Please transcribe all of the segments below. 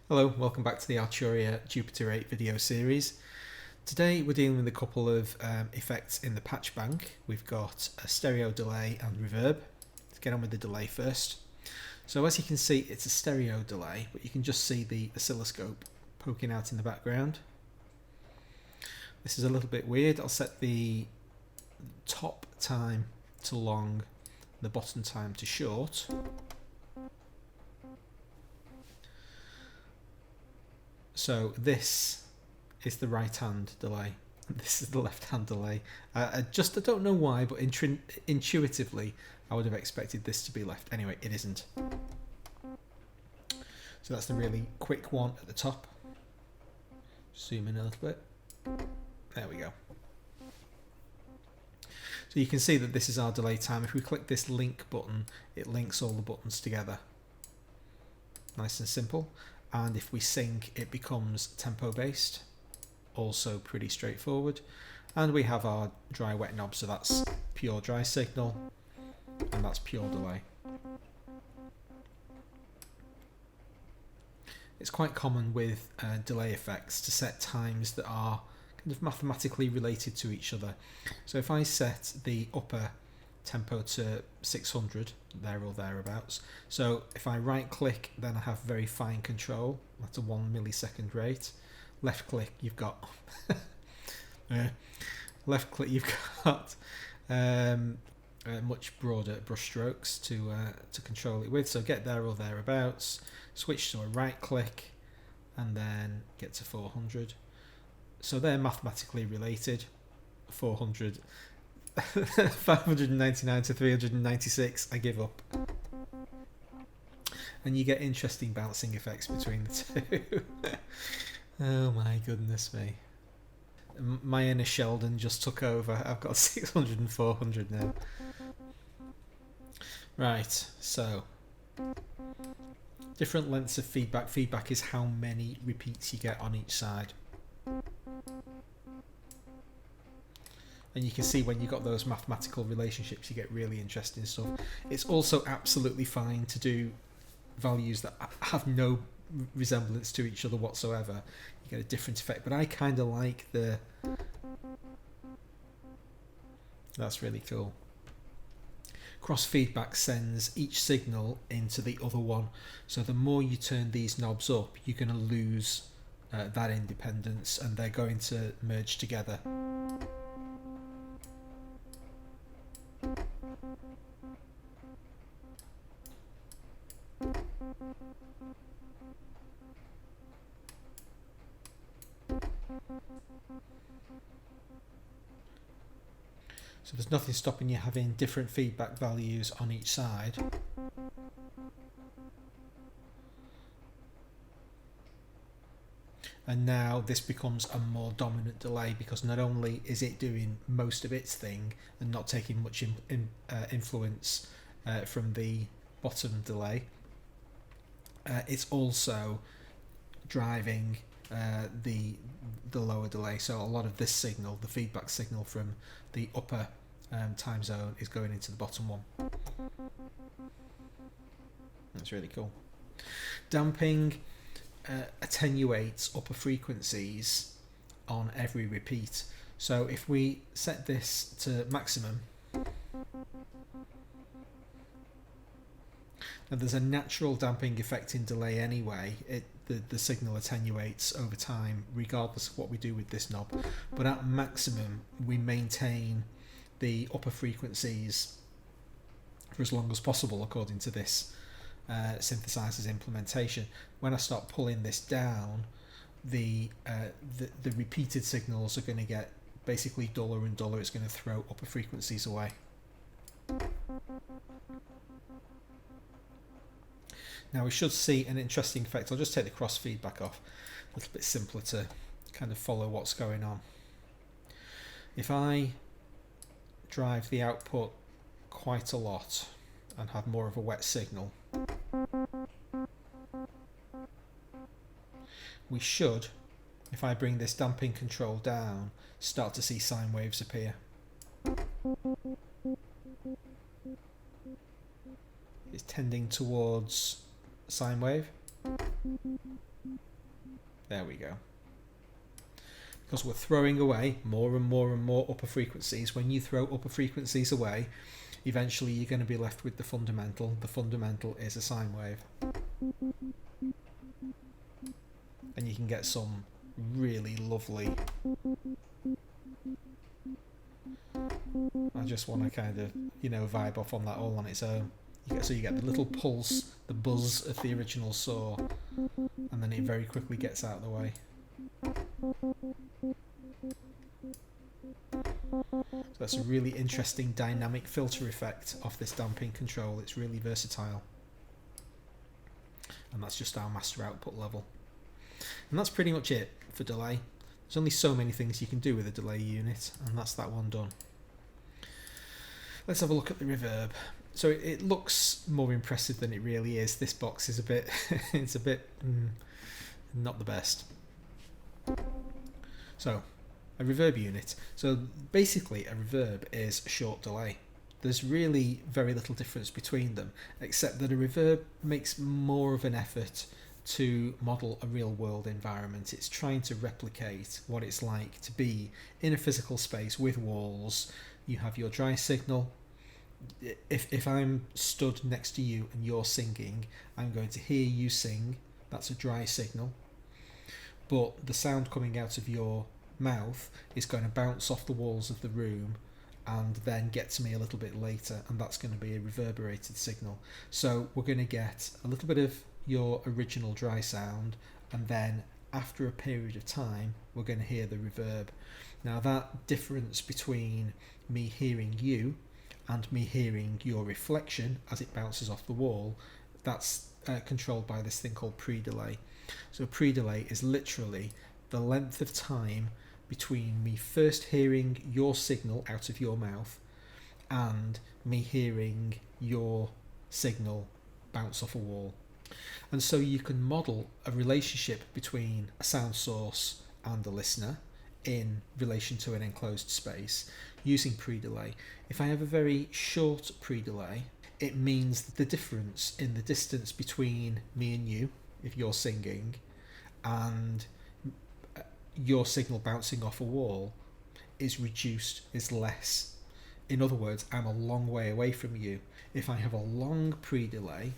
Hello, welcome back to the Arturia Jupiter-8 video series. Today we're dealing with a couple of effects in the patch bank. We've got a stereo delay and reverb. Let's get on with the delay first. So as you can see, it's a stereo delay, but you can just see the oscilloscope poking out in the background. This is a little bit weird. I'll set the top time to long, the bottom time to short. So this is the right hand delay, this is the left hand delay. I don't know why, but intuitively I would have expected this to be left. Anyway, it isn't. So that's the really quick one at the top. Zoom in a little bit. There we go. So you can see that this is our delay time. If we click this link button, it links all the buttons together. Nice and simple. And if we sync, it becomes tempo based, also pretty straightforward. And we have our dry wet knob, so that's pure dry signal and that's pure delay. It's quite common with delay effects to set times that are kind of mathematically related to each other. So if I set the upper tempo to 600, there or thereabouts. So if I right click, then I have very fine control. That's a 1 millisecond rate. Left click, you've got left click, you've got much broader brush strokes to control it with. So get there or thereabouts. Switch to a right click, and then get to 400. So they're mathematically related. 400. 599 to 396, I give up. And you get interesting bouncing effects between the two. Oh my goodness me. My inner Sheldon just took over. I've got 600 and 400 now. Right, so different lengths of feedback. Feedback is how many repeats you get on each side. And you can see when you've got those mathematical relationships, you get really interesting stuff. It's also absolutely fine to do values that have no resemblance to each other whatsoever. You get a different effect, but I kind of like the... That's really cool. Cross feedback sends each signal into the other one. So the more you turn these knobs up, you're going to lose that independence, and they're going to merge together. So there's nothing stopping you having different feedback values on each side. And now this becomes a more dominant delay, because not only is it doing most of its thing and not taking much influence from the bottom delay, it's also driving the lower delay. So a lot of this signal, the feedback signal from the upper time zone, is going into the bottom one. That's really cool. Damping attenuates upper frequencies on every repeat. So if we set this to maximum, now there's a natural damping effect in delay anyway. The signal attenuates over time regardless of what we do with this knob, but at maximum we maintain the upper frequencies for as long as possible according to this synthesizer's implementation. When I start pulling this down, the repeated signals are going to get basically duller and duller. It's going to throw upper frequencies away. Now we should see an interesting effect. I'll just take the cross feedback off. A little bit simpler to kind of follow what's going on. If I drive the output quite a lot and have more of a wet signal, we should, if I bring this damping control down, start to see sine waves appear. It's tending towards sine wave. There we go. Because we're throwing away more and more and more upper frequencies. When you throw upper frequencies away, eventually you're going to be left with the fundamental. The fundamental is a sine wave. And you can get some really lovely... I just want to kind of, you know, vibe off on that all on its own. So you get the little pulse, the buzz of the original saw, and then it very quickly gets out of the way. So that's a really interesting dynamic filter effect off this damping control. It's really versatile. And that's just our master output level. And that's pretty much it for delay. There's only so many things you can do with a delay unit, and that's that one done. Let's have a look at the reverb. So it looks more impressive than it really is. This box is a bit, it's a bit not the best. So, a reverb unit. So basically a reverb is a short delay. There's really very little difference between them, except that a reverb makes more of an effort to model a real world environment. It's trying to replicate what it's like to be in a physical space with walls. You have your dry signal. If I'm stood next to you and you're singing, I'm going to hear you sing. That's a dry signal. But the sound coming out of your mouth is going to bounce off the walls of the room and then get to me a little bit later, and that's going to be a reverberated signal. So we're going to get a little bit of your original dry sound, and then after a period of time we're going to hear the reverb. Now that difference between me hearing you and me hearing your reflection as it bounces off the wall, that's controlled by this thing called pre-delay. So pre-delay is literally the length of time between me first hearing your signal out of your mouth and me hearing your signal bounce off a wall. And so you can model a relationship between a sound source and the listener in relation to an enclosed space using pre-delay. If I have a very short pre-delay, it means the difference in the distance between me and you, if you're singing, and your signal bouncing off a wall is reduced, is less. In other words, I'm a long way away from you. If I have a long pre-delay,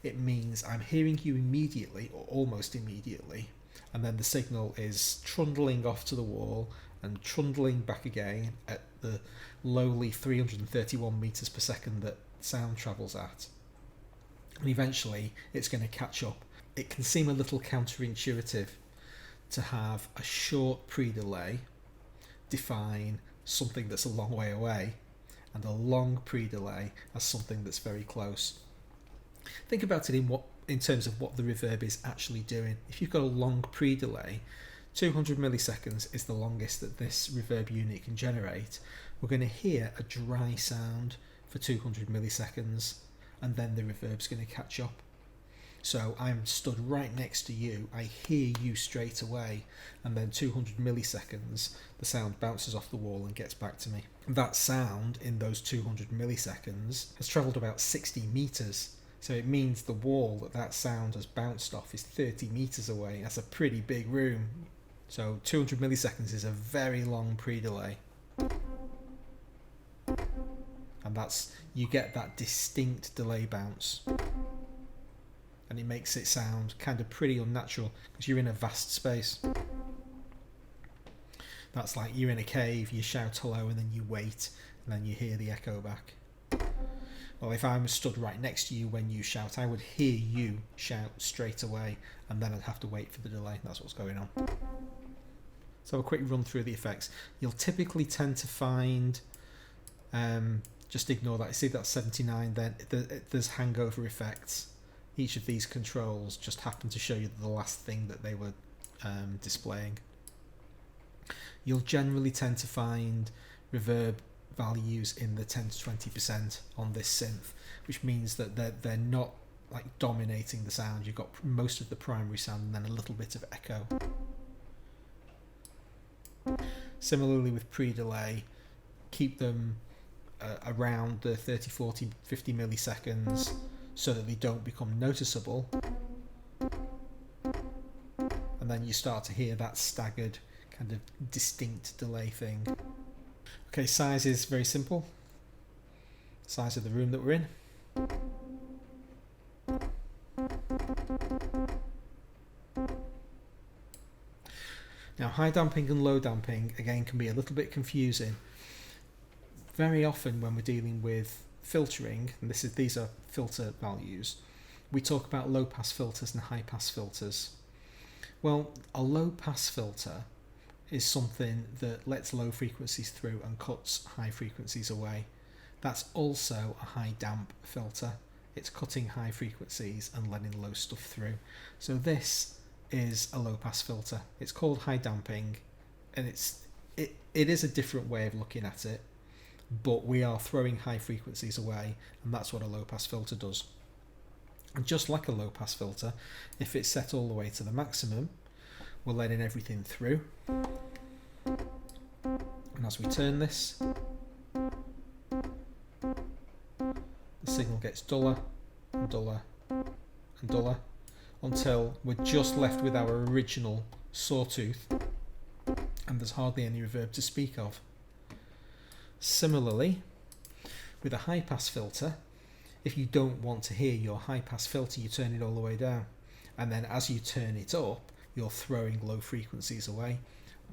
it means I'm hearing you immediately, or almost immediately, and then the signal is trundling off to the wall and trundling back again at the lowly 331 meters per second that sound travels at. And eventually it's going to catch up. It can seem a little counterintuitive to have a short pre-delay define something that's a long way away and a long pre-delay as something that's very close. Think about it in terms of what the reverb is actually doing. If you've got a long pre-delay, 200 milliseconds is the longest that this reverb unit can generate. We're going to hear a dry sound for 200 milliseconds, and then the reverb's going to catch up. So I'm stood right next to you, I hear you straight away, and then 200 milliseconds the sound bounces off the wall and gets back to me. That sound in those 200 milliseconds has travelled about 60 meters. So it means the wall that sound has bounced off is 30 meters away. That's a pretty big room. So 200 milliseconds is a very long pre-delay. And you get that distinct delay bounce. And it makes it sound kind of pretty unnatural because you're in a vast space. That's like you're in a cave, you shout hello and then you wait and then you hear the echo back. Well, if I'm stood right next to you when you shout, I would hear you shout straight away and then I'd have to wait for the delay. That's what's going on. So a quick run through the effects. You'll typically tend to find, just ignore that, see that's 79 then, there's hangover effects. Each of these controls just happen to show you the last thing that they were displaying. You'll generally tend to find reverb values in the 10 to 20% on this synth, which means that they're not like dominating the sound. You've got most of the primary sound and then a little bit of echo. Similarly with pre-delay, keep them around the 30, 40, 50 milliseconds so that they don't become noticeable. and then you start to hear that staggered kind of distinct delay thing. Okay, size is very simple. Size of the room that we're in. Now, high damping and low damping again can be a little bit confusing. Very often when we're dealing with filtering, and these are filter values, we talk about low pass filters and high pass filters. Well, a low pass filter is something that lets low frequencies through and cuts high frequencies away. That's also a high damp filter. It's cutting high frequencies and letting low stuff through. So this is a low pass filter. It's called high damping, and it is a different way of looking at it, but we are throwing high frequencies away, and that's what a low pass filter does. And just like a low pass filter, if it's set all the way to the maximum, we're letting everything through, and as we turn this, the signal gets duller and duller and duller until we're just left with our original sawtooth and there's hardly any reverb to speak of. Similarly, with a high pass filter, if you don't want to hear your high pass filter, you turn it all the way down, and then as you turn it up, you're throwing low frequencies away.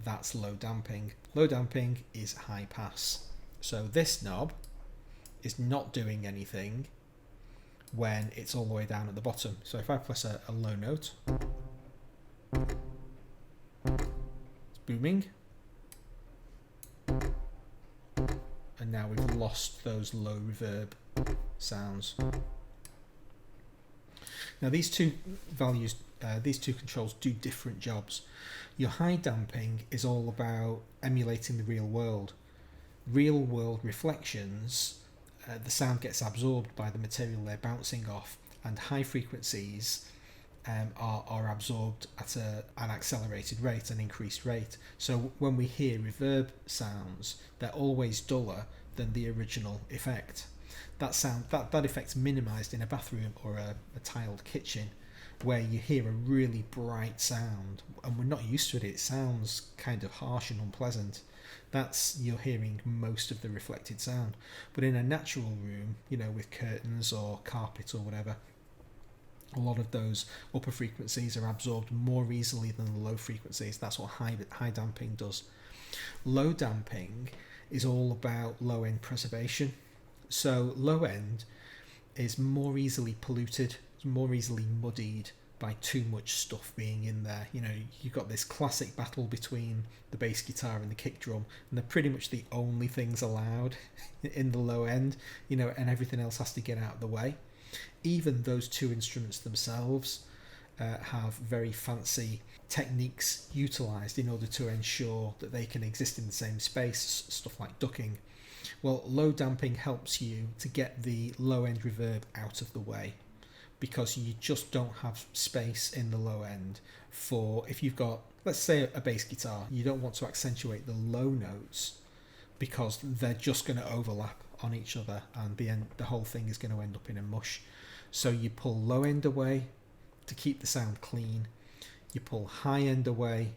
That's low damping. Low damping is high pass. So this knob is not doing anything when it's all the way down at the bottom. So if I press a low note, it's booming, and now we've lost those low reverb sounds. Now these two values, these two controls do different jobs. Your high damping is all about emulating the real world. Real world reflections, the sound gets absorbed by the material they're bouncing off, and high frequencies are absorbed at an accelerated rate, an increased rate. So when we hear reverb sounds, they're always duller than the original effect. That effect's minimized in a bathroom or a tiled kitchen, where you hear a really bright sound, and we're not used to it. It sounds kind of harsh and unpleasant. You're hearing most of the reflected sound. But in a natural room, with curtains or carpet or whatever, a lot of those upper frequencies are absorbed more easily than the low frequencies. That's what high damping does. Low damping is all about low end preservation. So low end is more easily polluted, it's more easily muddied by too much stuff being in there. You've got this classic battle between the bass guitar and the kick drum, and they're pretty much the only things allowed in the low end, and everything else has to get out of the way. Even those two instruments themselves have very fancy techniques utilized in order to ensure that they can exist in the same space, stuff like ducking. Well, low damping helps you to get the low end reverb out of the way, because you just don't have space in the low end for, if you've got, let's say, a bass guitar, you don't want to accentuate the low notes because they're just going to overlap on each other, and the whole thing is going to end up in a mush. So you pull low end away to keep the sound clean, you pull high end away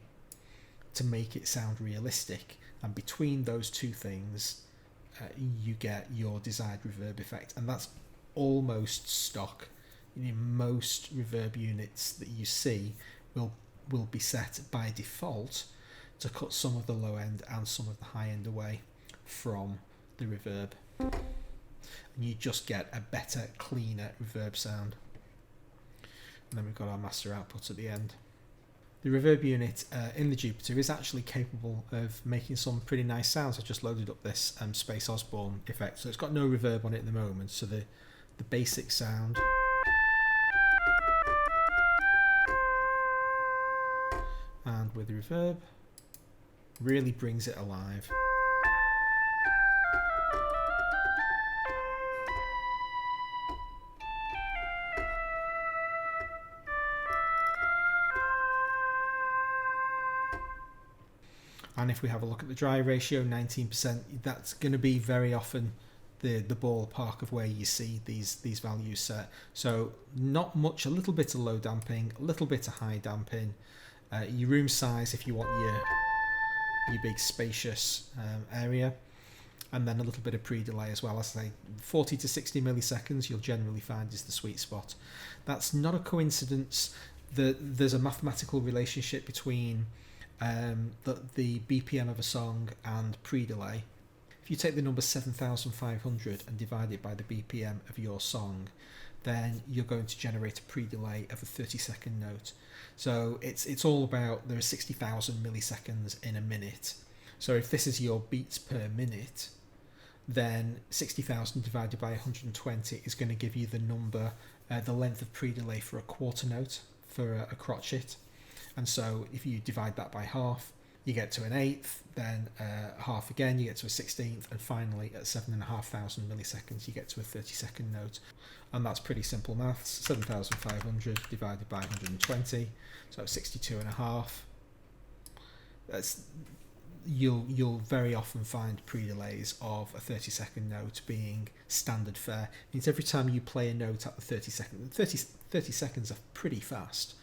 to make it sound realistic, and between those two things you get your desired reverb effect, and that's almost stock. Most reverb units that you see will be set by default to cut some of the low end and some of the high end away from the reverb, and you just get a better, cleaner reverb sound. And then we've got our master output at the end. The reverb unit in the Jupiter is actually capable of making some pretty nice sounds. I just loaded up this Space Osborne effect, so it's got no reverb on it at the moment, so the basic sound and with reverb really brings it alive. And if we have a look at the dry ratio, 19%, that's going to be very often the ballpark of where you see these values set. So not much, a little bit of low damping, a little bit of high damping, Your room size if you want your big spacious area, and then a little bit of pre-delay as well. As I say, 40 to 60 milliseconds you'll generally find is the sweet spot. That's not a coincidence. There's a mathematical relationship between the BPM of a song and pre-delay. If you take the number 7,500 and divide it by the BPM of your song, then you're going to generate a pre-delay of a 30-second note. So it's all about, there are 60,000 milliseconds in a minute. So if this is your beats per minute, then 60,000 divided by 120 is going to give you the number, the length of pre-delay for a quarter note, for a crotchet. And so if you divide that by half, you get to an eighth, then half again, you get to a 16th, and finally at 7,500 milliseconds, you get to a 30-second note. And that's pretty simple maths. 7,500 divided by 120, so 62.5. That's, you'll very often find pre-delays of a 30-second note being standard fare. It means every time you play a note at the 30 seconds are pretty fast.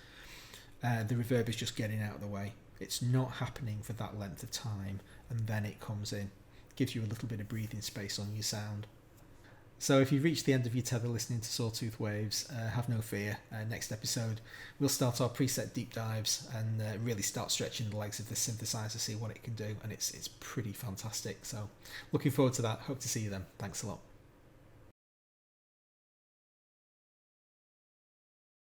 The reverb is just getting out of the way. It's not happening for that length of time, and then it comes in. Gives you a little bit of breathing space on your sound. So if you've reached the end of your tether listening to Sawtooth Waves, have no fear. Next episode, we'll start our preset deep dives and really start stretching the legs of the synthesizer, see what it can do, and it's pretty fantastic. So looking forward to that. Hope to see you then. Thanks a lot.